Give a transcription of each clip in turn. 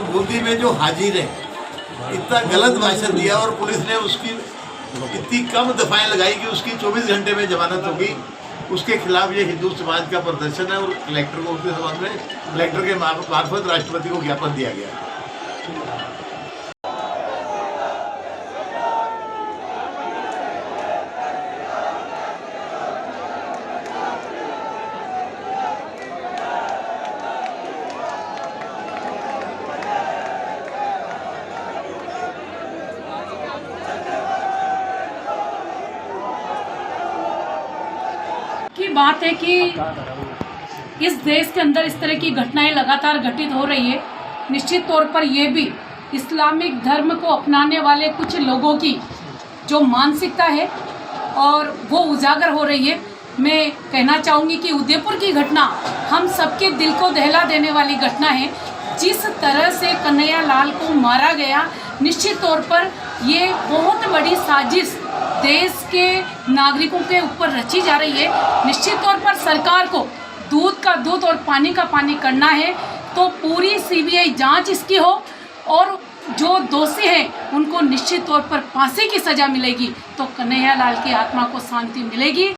बूंदी में जो हाजिर है, इतना गलत भाषण दिया और पुलिस ने उसकी इतनी कम दफाएं लगाई कि उसकी 24 घंटे में जमानत होगी। उसके खिलाफ ये हिंदू समाज का प्रदर्शन है और कलेक्टर को उसके संबंध में कलेक्टर के मार्फत राष्ट्रपति को ज्ञापन दिया गया। की बात है कि इस देश के अंदर इस तरह की घटनाएं लगातार घटित हो रही है। निश्चित तौर पर यह भी इस्लामिक धर्म को अपनाने वाले कुछ लोगों की जो मानसिकता है और वो उजागर हो रही है। मैं कहना चाहूँगी कि उदयपुर की घटना हम सबके दिल को दहला देने वाली घटना है। जिस तरह से कन्हैया लाल को मारा गया, निश्चित तौर पर ये बहुत बड़ी साजिश देश के नागरिकों के ऊपर रची जा रही है। निश्चित तौर पर सरकार को दूध का दूध और पानी का पानी करना है, तो पूरी सीबीआई जांच इसकी हो और जो दोषी हैं उनको निश्चित तौर पर फांसी की सज़ा मिलेगी तो कन्हैया लाल की आत्मा को शांति मिलेगी।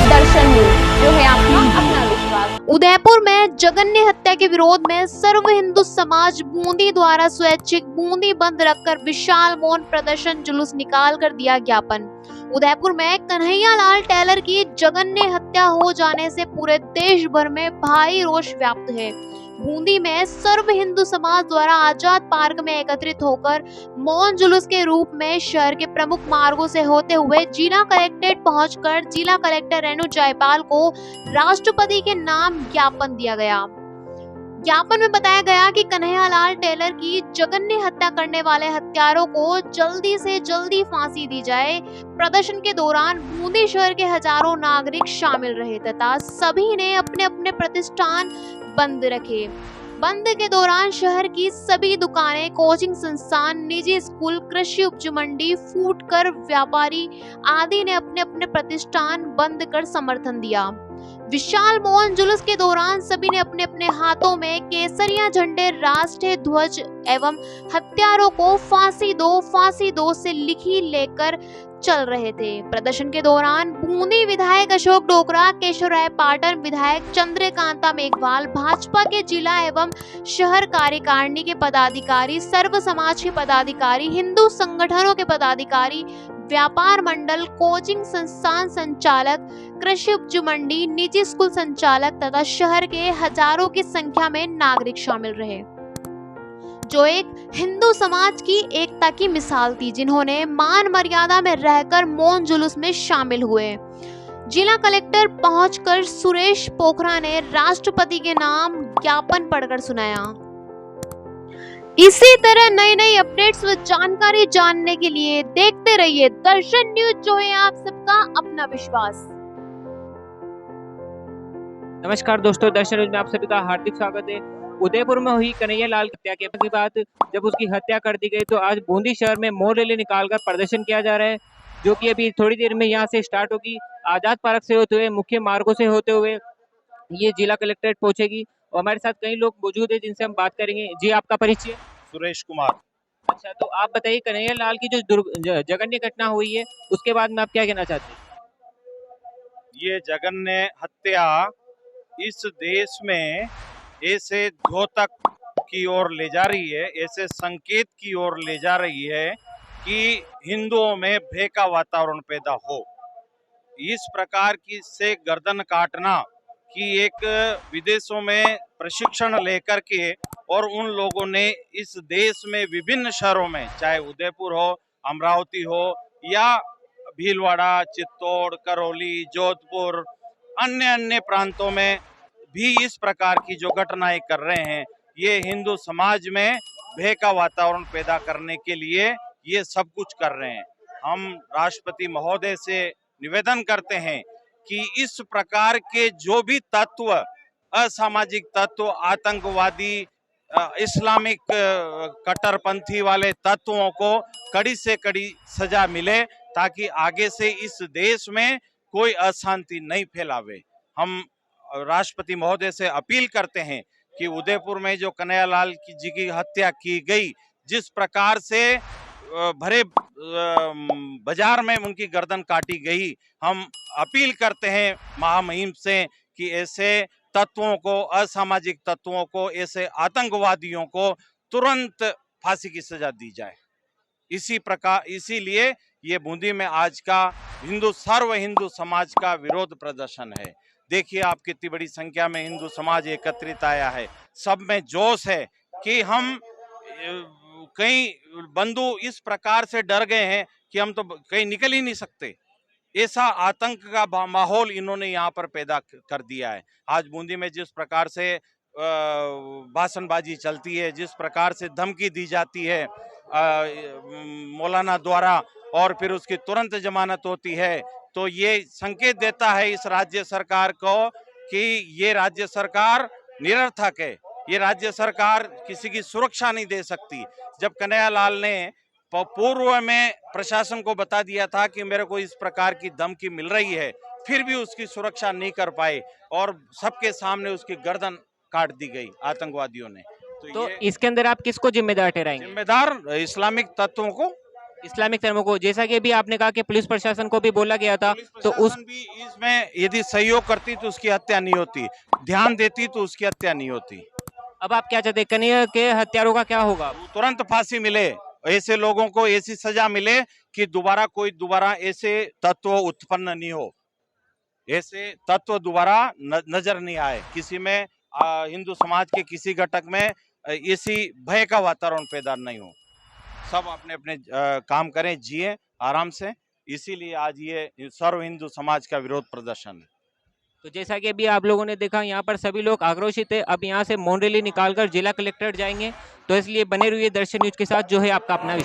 दर्शन न्यूज, जो है आपका अपना विश्वास। उदयपुर में जघन्य हत्या के विरोध में सर्व हिंदू समाज बूंदी द्वारा स्वैच्छिक बूंदी बंद रखकर विशाल मौन प्रदर्शन जुलूस निकाल कर दिया ज्ञापन। उदयपुर में कन्हैया लाल टेलर की जघन्य हत्या हो जाने से पूरे देश भर में भारी रोष व्याप्त है। बूंदी में सर्व हिंदू समाज द्वारा आजाद पार्क में एकत्रित होकर मौन जुलूस के रूप में शहर के प्रमुख मार्गों से होते हुए जिला कलेक्ट्रेट पहुंचकर जिला कलेक्टर रेणु जायपाल को राष्ट्रपति के नाम ज्ञापन दिया गया। ज्ञापन में बताया गया कि कन्हैया लाल टेलर की जघन्य हत्या करने वाले हत्यारों को जल्दी से जल्दी फांसी दी जाए। प्रदर्शन के दौरान बूंदी शहर के हजारों नागरिक शामिल रहे तथा सभी ने अपने अपने प्रतिष्ठान बंद रखे। बंद के दौरान शहर की सभी दुकानें, कोचिंग संस्थान, निजी स्कूल, कृषि उपज मंडी, फूटकर व्यापारी आदि ने अपने अपने प्रतिष्ठान बंद कर समर्थन दिया। विशाल मौन जुलूस के दौरान सभी ने अपने अपने हाथों में केसरिया झंडे, राष्ट्रीय ध्वज एवं हत्यारों को फांसी दो से लिखी लेकर चल रहे थे। प्रदर्शन के दौरान बूंदी विधायक अशोक डोगरा, केशव राय पाटन, विधायक चंद्रकांता मेघवाल, भाजपा के जिला एवं शहर कार्यकारिणी के पदाधिकारी, सर्व समाज के पदाधिकारी, हिंदू संगठनों के पदाधिकारी, व्यापार मंडल, कोचिंग संस्थान संचालक, कृषि उपज मंडी, निजी स्कूल संचालक तथा शहर के हजारों की संख्या में नागरिक शामिल रहे, जो एक हिंदू समाज की एकता की मिसाल थी, जिन्होंने मान मर्यादा में रहकर मौन जुलूस में शामिल हुए। जिला कलेक्टर पहुंचकर सुरेश पोखरा ने राष्ट्रपति के नाम ज्ञापन पढ़कर सुनाया। इसी तरह नई नई अपडेट्स व जानकारी जानने के लिए देखते रहिए दर्शन न्यूज, जो है आप सबका अपना विश्वास। नमस्कार दोस्तों, दर्शन न्यूज में आप सभी का हार्दिक स्वागत है। उदयपुर में हुई कन्हैया लाल हत्या के बाद जब उसकी हत्या कर दी गई तो आज बूंदी शहर में मौन रैली निकालकर प्रदर्शन किया जा रहा है, जो कि अभी थोड़ी देर में यहाँ से स्टार्ट होगी। आजाद पार्क से होते हुए, मुख्य मार्गों से होते हुए ये जिला कलेक्ट्रेट पहुंचेगी और हमारे साथ कई लोग मौजूद है जिनसे हम बात करेंगे। जी, आपका परिचय? सुरेश कुमार। अच्छा, तो आप बताइए कन्हैया लाल की जो जघन्य घटना हुई है उसके बाद में आप क्या कहना चाहते हैं? ये जघन्य हत्या इस देश में ऐसे द्योतक की ओर ले जा रही है, ऐसे संकेत की ओर ले जा रही है कि हिंदुओं में भय का वातावरण पैदा हो। इस प्रकार की से गर्दन काटना कि एक विदेशों में प्रशिक्षण लेकर के और उन लोगों ने इस देश में विभिन्न शहरों में, चाहे उदयपुर हो, अमरावती हो या भीलवाड़ा, चित्तौड़, करौली, जोधपुर, अन्य अन्य प्रांतों में भी इस प्रकार की जो घटनाएं कर रहे हैं, ये हिंदू समाज में भय का वातावरण पैदा करने के लिए ये सब कुछ कर रहे हैं। हम राष्ट्रपति महोदय से निवेदन करते हैं कि इस प्रकार के जो भी तत्व, असामाजिक तत्व, आतंकवादी, इस्लामिक कट्टरपंथी वाले तत्वों को कड़ी से कड़ी सजा मिले, ताकि आगे से इस देश में कोई अशांति नहीं फैलावे। हम राष्ट्रपति महोदय से अपील करते हैं कि उदयपुर में जो कन्हैयालाल जी की हत्या की गई, जिस प्रकार से भरे बाजार में उनकी गर्दन काटी गई, हम अपील करते हैं महामहिम से कि ऐसे तत्वों को, असामाजिक तत्वों को, ऐसे आतंकवादियों को तुरंत फांसी की सजा दी जाए। इसीलिए ये बूंदी में आज का सर्व हिंदू समाज का विरोध प्रदर्शन है। देखिए आप कितनी बड़ी संख्या में हिंदू समाज एकत्रित आया है। सब में जोश है कि हम कई बंधु इस प्रकार से डर गए हैं कि हम तो कहीं निकल ही नहीं सकते। ऐसा आतंक का माहौल इन्होंने यहाँ पर पैदा कर दिया है। आज बूंदी में जिस प्रकार से भाषणबाजी चलती है, जिस प्रकार से धमकी दी जाती है मौलाना द्वारा, और फिर उसकी तुरंत जमानत होती है, तो ये संकेत देता है इस राज्य सरकार को कि ये राज्य सरकार निरर्थक है। ये राज्य सरकार किसी की सुरक्षा नहीं दे सकती। जब कन्हैयालाल ने पूर्व में प्रशासन को बता दिया था कि मेरे को इस प्रकार की धमकी मिल रही है, फिर भी उसकी सुरक्षा नहीं कर पाए और सबके सामने उसकी गर्दन काट दी गई आतंकवादियों ने। तो इसके अंदर आप किसको जिम्मेदार ठहराएंगे? जिम्मेदार इस्लामिक तत्वों को। इस्लामिक धर्मों को, जैसा कि अभी आपने कहा कि पुलिस प्रशासन को भी बोला गया था, तो उस भी इसमें यदि सहयोग करती तो उसकी हत्या नहीं होती, ध्यान देती तो उसकी हत्या नहीं होती। अब आप क्या चाहते हैं, कन्हैया के हत्यारों का क्या होगा? तुरंत फांसी मिले, ऐसे लोगों को ऐसी सजा मिले कि दोबारा ऐसे तत्व उत्पन्न नहीं हो, ऐसे तत्व दोबारा नजर नहीं आए किसी में, हिंदू समाज के किसी घटक में ऐसी भय का वातावरण पैदा नहीं हो। सब अपने अपने काम करें, जिए आराम से। इसीलिए आज ये सर्व हिंदू समाज का विरोध प्रदर्शन है। तो जैसा कि अभी आप लोगों ने देखा, यहाँ पर सभी लोग आक्रोशित है। अब यहाँ से मौन रैली निकालकर जिला कलेक्ट्रेट जाएंगे, तो इसलिए बने रहिए दर्शन न्यूज के साथ, जो है आपका अपना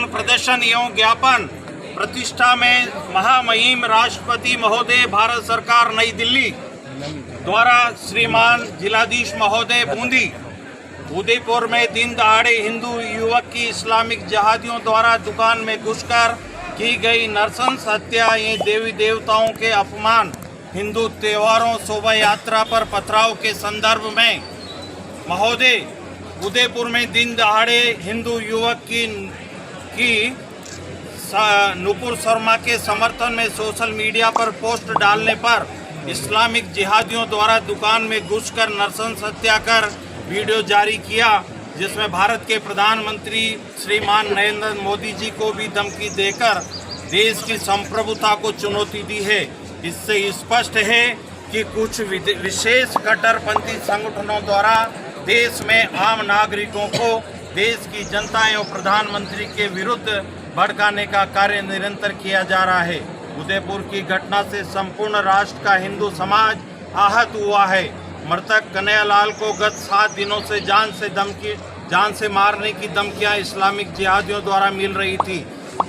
विरोध प्रदर्शन एवं ज्ञापन प्रतिष्ठा में महामहिम राष्ट्रपति महोदय भारत सरकार नई दिल्ली द्वारा श्रीमान जिलाधीश महोदय बूंदी उदयपुर में दिन दहाड़े हिंदू युवक की इस्लामिक जिहादियों द्वारा दुकान में घुसकर की गई नरसंस हत्या, ये देवी देवताओं के अपमान, हिंदू त्योहारों शोभा यात्रा पर पथराव के संदर्भ में महोदय उदयपुर में दिन दहाड़े हिंदू युवक की नुपुर शर्मा के समर्थन में सोशल मीडिया पर पोस्ट डालने पर इस्लामिक जिहादियों द्वारा दुकान में घुसकर नरसंस हत्या कर वीडियो जारी किया, जिसमें भारत के प्रधानमंत्री श्रीमान नरेंद्र मोदी जी को भी धमकी देकर देश की संप्रभुता को चुनौती दी है। इससे स्पष्ट है कि कुछ विशेष कट्टरपंथी संगठनों द्वारा देश में आम नागरिकों को देश की जनता एवं प्रधानमंत्री के विरुद्ध भड़काने का कार्य निरंतर किया जा रहा है। उदयपुर की घटना से संपूर्ण राष्ट्र का हिंदू समाज आहत हुआ है। मृतक कन्हैयालाल को गत 7 दिनों से जान से मारने की धमकियां इस्लामिक जिहादियों द्वारा मिल रही थी।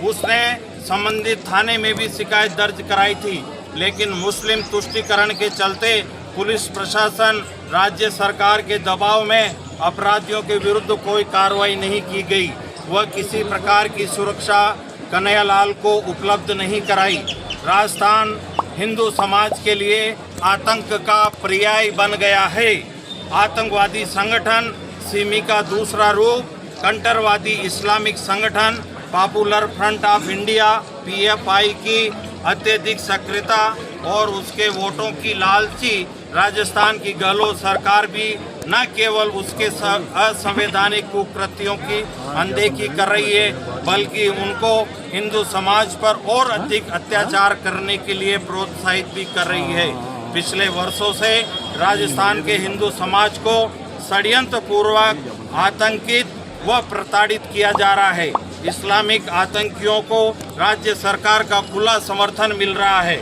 उसने संबंधित थाने में भी शिकायत दर्ज कराई थी, लेकिन मुस्लिम तुष्टीकरण के चलते पुलिस प्रशासन राज्य सरकार के दबाव में अपराधियों के विरुद्ध कोई कार्रवाई नहीं की गई। वह किसी प्रकार की सुरक्षा कन्हैयालाल को उपलब्ध नहीं कराई। राजस्थान हिंदू समाज के लिए आतंक का पर्याय बन गया है। आतंकवादी संगठन सिमी का दूसरा रूप कंटरवादी इस्लामिक संगठन popular front of India PFI की अत्यधिक सक्रियता और उसके वोटों की लालची राजस्थान की गहलोत सरकार भी न केवल उसके असंवैधानिक कुकृत्यों की अनदेखी कर रही है, बल्कि उनको हिंदू समाज पर और अधिक अत्याचार करने के लिए प्रोत्साहित भी कर रही है। पिछले वर्षों से राजस्थान के हिंदू समाज को षड्यंत्र पूर्वक आतंकित व प्रताड़ित किया जा रहा है। इस्लामिक आतंकियों को राज्य सरकार का खुला समर्थन मिल रहा है।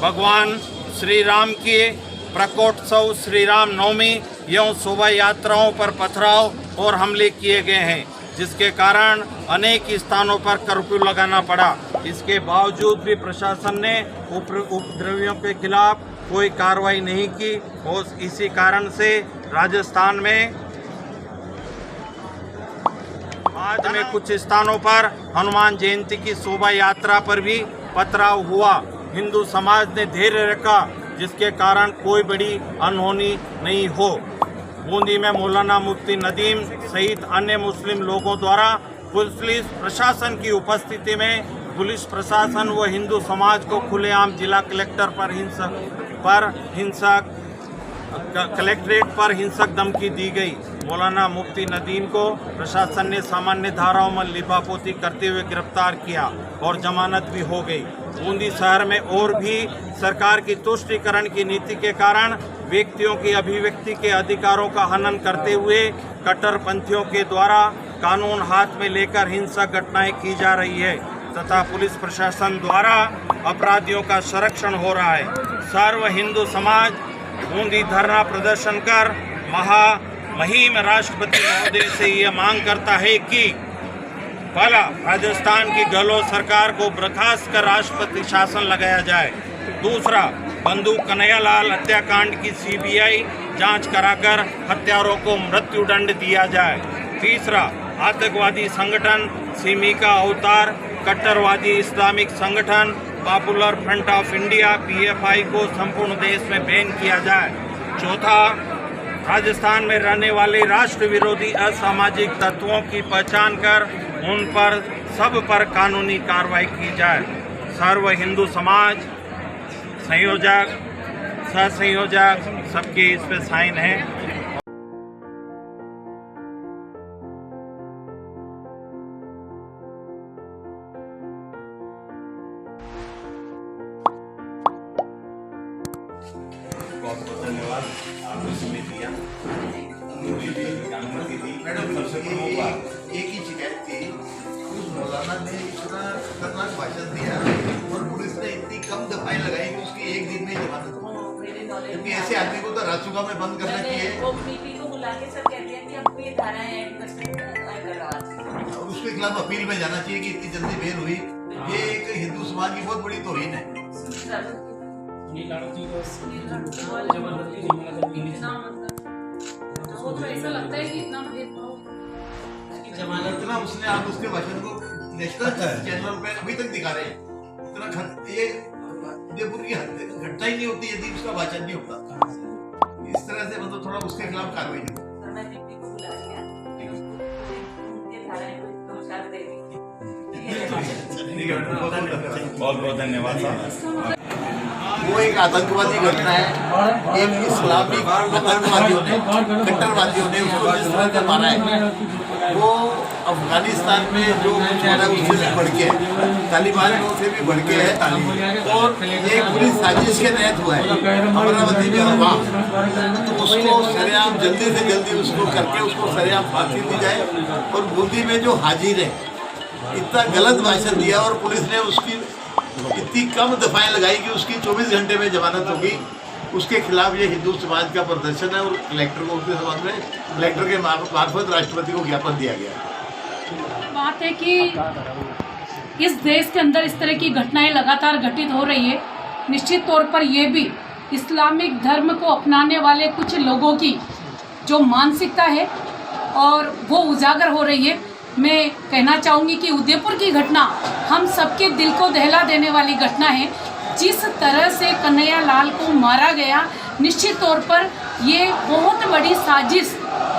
भगवान श्री राम के प्रकोत्सव श्री राम नवमी एवं शोभा यात्राओं पर पथराव और हमले किए गए हैं, जिसके कारण अनेक स्थानों पर कर्फ्यू लगाना पड़ा। इसके बावजूद भी प्रशासन ने उपद्रवियों के खिलाफ कोई कार्रवाई नहीं की और इसी कारण से राजस्थान में आज में कुछ स्थानों पर हनुमान जयंती की शोभा यात्रा पर भी पथराव हुआ। हिंदू समाज ने धैर्य रखा, जिसके कारण कोई बड़ी अनहोनी नहीं हो। बूंदी में मौलाना मुफ्ती नदीम सहित अन्य मुस्लिम लोगों द्वारा पुलिस प्रशासन की उपस्थिति में पुलिस प्रशासन व हिंदू समाज को खुलेआम जिला कलेक्टर कलेक्ट्रेट पर हिंसक धमकी दी गई। मौलाना मुफ्ती नदीम को प्रशासन ने सामान्य धाराओं में लिपापोती करते हुए गिरफ्तार किया और जमानत भी हो गई। बूंदी शहर में और भी सरकार की तुष्टीकरण की नीति के कारण व्यक्तियों की अभिव्यक्ति के अधिकारों का हनन करते हुए कट्टरपंथियों के द्वारा कानून हाथ में लेकर हिंसक घटनाएं की जा रही है तथा पुलिस प्रशासन द्वारा अपराधियों का संरक्षण हो रहा है। सर्व हिंदू समाज बूंदी धरना प्रदर्शन कर महामहिम राष्ट्रपति महोदय से यह मांग करता है कि पहला, राजस्थान की गहलोत सरकार को बर्खास्त कर राष्ट्रपति शासन लगाया जाए। दूसरा, बंधु कन्हैयालाल हत्याकांड की CBI जांच कराकर हत्यारों को मृत्युदंड दिया जाए। तीसरा, आतंकवादी संगठन सिमी का अवतार कट्टरवादी इस्लामिक संगठन popular front of India PFI को संपूर्ण देश में बैन किया जाए। चौथा, राजस्थान में रहने वाले राष्ट्र विरोधी असामाजिक तत्वों की पहचान कर उन पर सब पर कानूनी कार्रवाई की जाए। सर्व हिंदू समाज संयोजक सहसंयोजक सबके इस पे साइन है। बहुत बहुत धन्यवाद आपने समय दिया, अनुमति दी। मैडम, सबसे प्रमुख बात एक ही शिकायत थी, उस मौलाना ने इतना खतरनाक भाषण दिया और पुलिस ने इतनी कम दफाएं लगाई कि उसकी एक दिन में जमानत हो गई। क्योंकि ऐसे आदमी को तो राजसुगा में बंद करना चाहिए। वो मीटिंग को बुला के सब कहते हैं कि अब ये धाराएं ऐड कर सकते हैं। और उसके खिलाफ अपील में जाना चाहिए कि इतनी जल्दी बेल हुई, ये एक हिंदू समाज की बहुत बड़ी तौहीन है। ऐसा लगता है कि इतना इतना उसने आप उसके भाषण को नेशनल चैनल पे अभी तक दिखा रहे हैं, इतना ये उदयपुर की घटना ही नहीं होती यदि उसका भाषण नहीं होता। इस तरह से मतलब थोड़ा उसके खिलाफ कार्रवाई हो। बहुत बहुत धन्यवाद साहब। वो एक आतंकवादी घटना है, एक इस्लामिक आतंकवादियों ने, कट्टरवादियों ने उसको जिस तरह से मारा है, वो अफगानिस्तान में जो कुछ हो रहा है उससे भी बढ़ के है, तालिबान से भी बढ़ के है, और ये पूरी साजिश के तहत हुआ है अमरावती में। और वहाँ तो उसको सरेआम जल्दी से जल्दी उसको करके उसको सरेआम फांसी दी जाए। और बूंदी में जो हाजिर है, इतना गलत भाषण दिया और पुलिस ने उसकी इतनी कम दफाएं लगाई कि उसकी 24 घंटे में जमानत होगी। उसके खिलाफ ये हिंदू समाज का प्रदर्शन है और कलेक्टर को उसके संबंध में कलेक्टर के मार्फत राष्ट्रपति को ज्ञापन दिया गया। बात है कि इस देश के अंदर इस तरह की घटनाएं लगातार घटित हो रही है। निश्चित तौर पर ये भी इस्लामिक धर्म को अपनाने वाले कुछ लोगों की जो मानसिकता है और वो उजागर हो रही है। मैं कहना चाहूँगी कि उदयपुर की घटना हम सबके दिल को दहला देने वाली घटना है। जिस तरह से कन्हैया लाल को मारा गया, निश्चित तौर पर ये बहुत बड़ी साजिश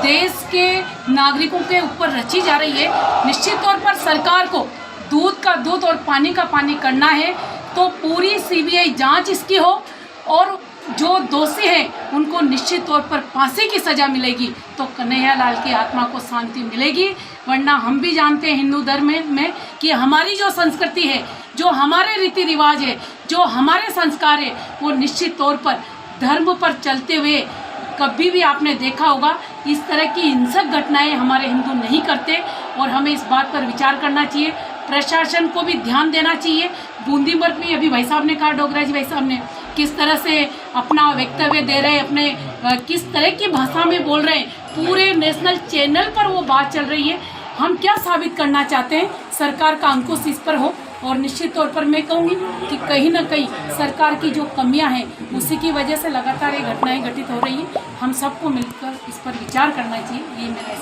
देश के नागरिकों के ऊपर रची जा रही है। निश्चित तौर पर सरकार को दूध का दूध और पानी का पानी करना है तो पूरी सीबीआई जांच इसकी हो और जो दोषी हैं उनको निश्चित तौर पर फांसी की सज़ा मिलेगी तो कन्हैया लाल की आत्मा को शांति मिलेगी। वरना हम भी जानते हैं हिंदू धर्म में कि हमारी जो संस्कृति है, जो हमारे रीति रिवाज है, जो हमारे संस्कार है, वो निश्चित तौर पर धर्म पर चलते हुए कभी भी आपने देखा होगा इस तरह की हिंसक घटनाएं हमारे हिंदू नहीं करते। और हमें इस बात पर विचार करना चाहिए, प्रशासन को भी ध्यान देना चाहिए। बूंदी में भी अभी भाई साहब ने कहा, डोगरा जी भाई साहब ने किस तरह से अपना वक्तव्य दे रहे हैं, अपने किस तरह की भाषा में बोल रहे हैं, पूरे नेशनल चैनल पर वो बात चल रही है। हम क्या साबित करना चाहते हैं, सरकार का अंकुश इस पर हो। और निश्चित तौर पर मैं कहूँगी कि कहीं ना कहीं सरकार की जो कमियां हैं उसी की वजह से लगातार ये घटनाएं घटित हो रही हैं। हम सबको मिलकर इस पर विचार करना चाहिए, ये मेरा